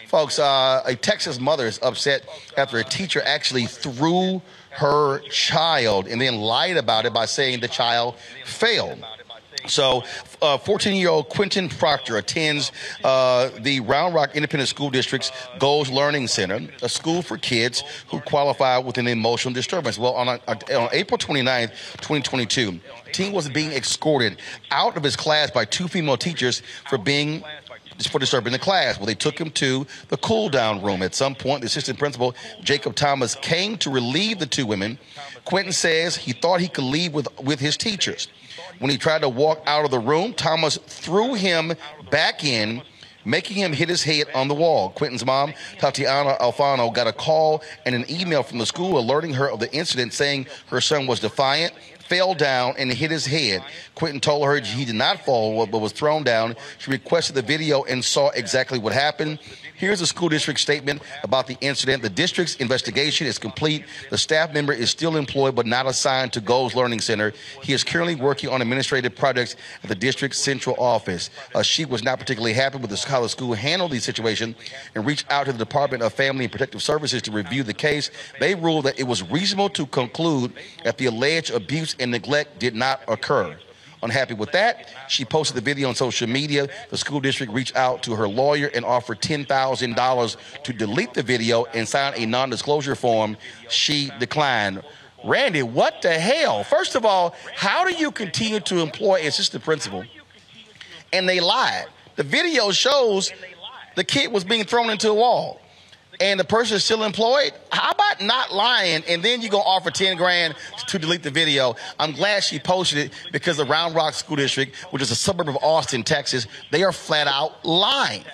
Folks, a Texas mother is upset after a teacher actually threw her child and then lied about it by saying the child failed. So, 14-year-old Quintin Proctor attends the Round Rock Independent School District's Goals Learning Center, a school for kids who qualify with an emotional disturbance. Well, on April 29th, 2022, the teen was being escorted out of his class by two female teachers for disturbing the class. Well, they took him to the cool-down room. At some point, the assistant principal, Jacob Thomas, came to relieve the two women. Quintin says he thought he could leave with his teachers. When he tried to walk out of the room, Thomas threw him back in, making him hit his head on the wall. Quintin's mom, Tatiana Alfano, got a call and an email from the school alerting her of the incident, saying her son was defiant, fell down, and hit his head. Quintin told her he did not fall, but was thrown down. She requested the video and saw exactly what happened. Here's the school district statement about the incident. The district's investigation is complete. The staff member is still employed but not assigned to Goals Learning Center. He is currently working on administrative projects at the district's central office. She was not particularly happy with how the school handled the situation and reached out to the Department of Family and Protective Services to review the case. They ruled that it was reasonable to conclude that the alleged abuse and neglect did not occur. Unhappy with that, she posted the video on social media. The school district reached out to her lawyer and offered $10,000 to delete the video and sign a non-disclosure form. She declined. Randy, what the hell? First of all, how do you continue to employ an assistant principal and they lied? The video shows the kid was being thrown into a wall and the person is still employed. How about not lying and then you're going to offer 10 grand to delete the video? I'm glad she posted it because the Round Rock School District, which is a suburb of Austin, Texas, they are flat out lying.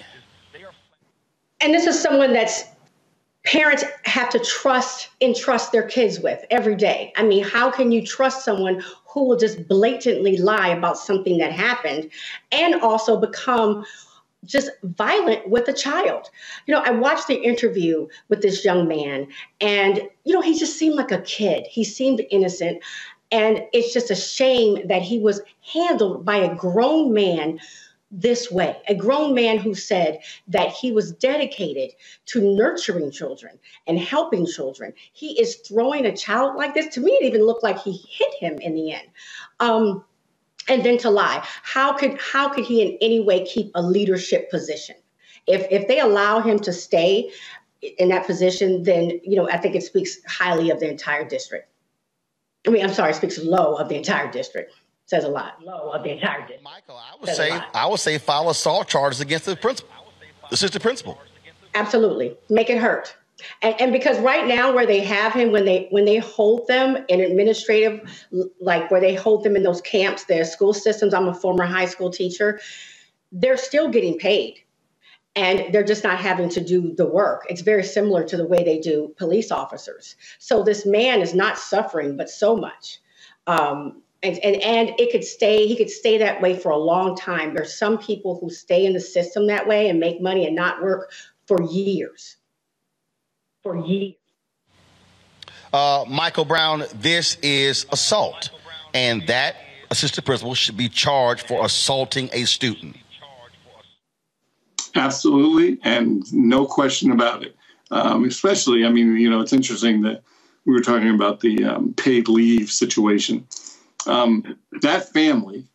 And this is someone that's parents have to entrust their kids with every day. I mean, how can you trust someone who will just blatantly lie about something that happened and also become just violent with a child? I watched the interview with this young man and, he just seemed like a kid. He seemed innocent. And it's just a shame that he was handled by a grown man this way, a grown man who said that he was dedicated to nurturing children and helping children. He is throwing a child like this. To me, it even looked like he hit him in the end. And then to lie. How could he in any way keep a leadership position? If they allow him to stay in that position, then, I think it speaks highly of the entire district. It speaks low of the entire district. Says a lot. Low of the entire district. Michael, I would say file assault charges against the principal, the assistant principal. Absolutely. Make it hurt. And because right now where they have him, when they hold them in administrative, like where they hold them in those camps, their school systems, I'm a former high school teacher, they're still getting paid and they're just not having to do the work. It's very similar to the way they do police officers. So this man is not suffering, but so much. And he could stay that way for a long time. There's some people who stay in the system that way and make money and not work for years. Michael Brown, this is assault, and that assistant principal should be charged for assaulting a student. Absolutely, and no question about it. Especially, it's interesting that we were talking about the paid leave situation. That family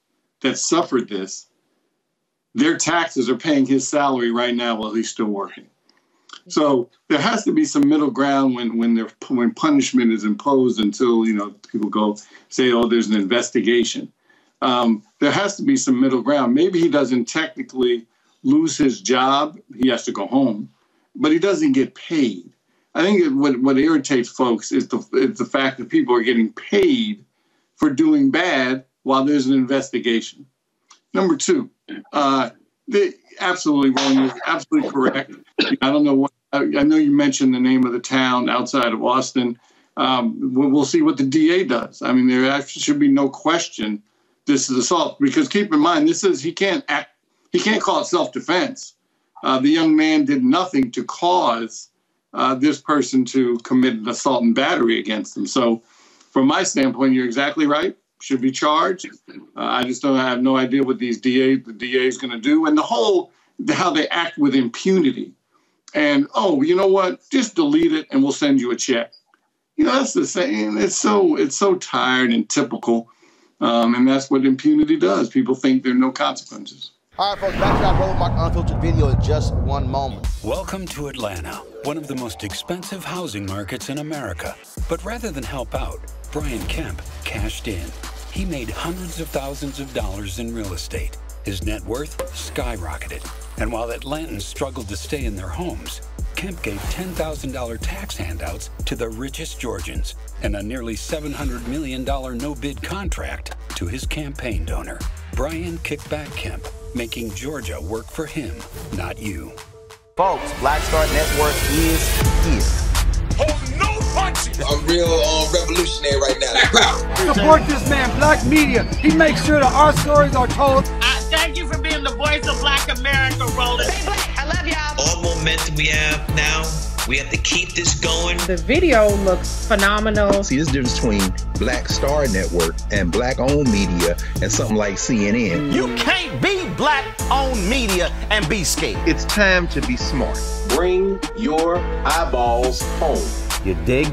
that suffered this, their taxes are paying his salary right now while he's still working. So there has to be some middle ground when punishment is imposed until, people go say, oh, there's an investigation. There has to be some middle ground. Maybe he doesn't technically lose his job. He has to go home, but he doesn't get paid. I think what irritates folks is the fact that people are getting paid for doing bad while there's an investigation. Number two, absolutely wrong. You're absolutely correct. I don't know what. I know you mentioned the name of the town outside of Austin. We'll see what the DA does. There actually should be no question this is assault, because keep in mind, he can't call it self-defense. The young man did nothing to cause this person to commit an assault and battery against him. So from my standpoint, you're exactly right. Should be charged. I have no idea what the DA is going to do. And how they act with impunity. and, oh, you know what? Just delete it and we'll send you a check. You know, that's the same. It's so tired and typical. And that's what impunity does. People think there are no consequences. All right, folks, back to our Roland Mark Unfiltered video in just one moment. Welcome to Atlanta, one of the most expensive housing markets in America. But rather than help out, Brian Kemp cashed in. He made hundreds of thousands of dollars in real estate. His net worth skyrocketed. And while Atlantans struggled to stay in their homes, Kemp gave $10,000 tax handouts to the richest Georgians and a nearly $700 million no-bid contract to his campaign donor, Brian Kickback Kemp, making Georgia work for him, not you. Folks, Black Star Network is here. Oh, no punches! I'm real revolutionary right now. Support this man, Black Media. He makes sure that our stories are told. Thank you for being the voice of Black America, Roland. Stay black. I love y'all. All momentum we have now, we have to keep this going. The video looks phenomenal. See, there's a difference between Black Star Network and Black-owned media and something like CNN. You can't be Black-owned media and be scared. It's time to be smart. Bring your eyeballs home. You dig?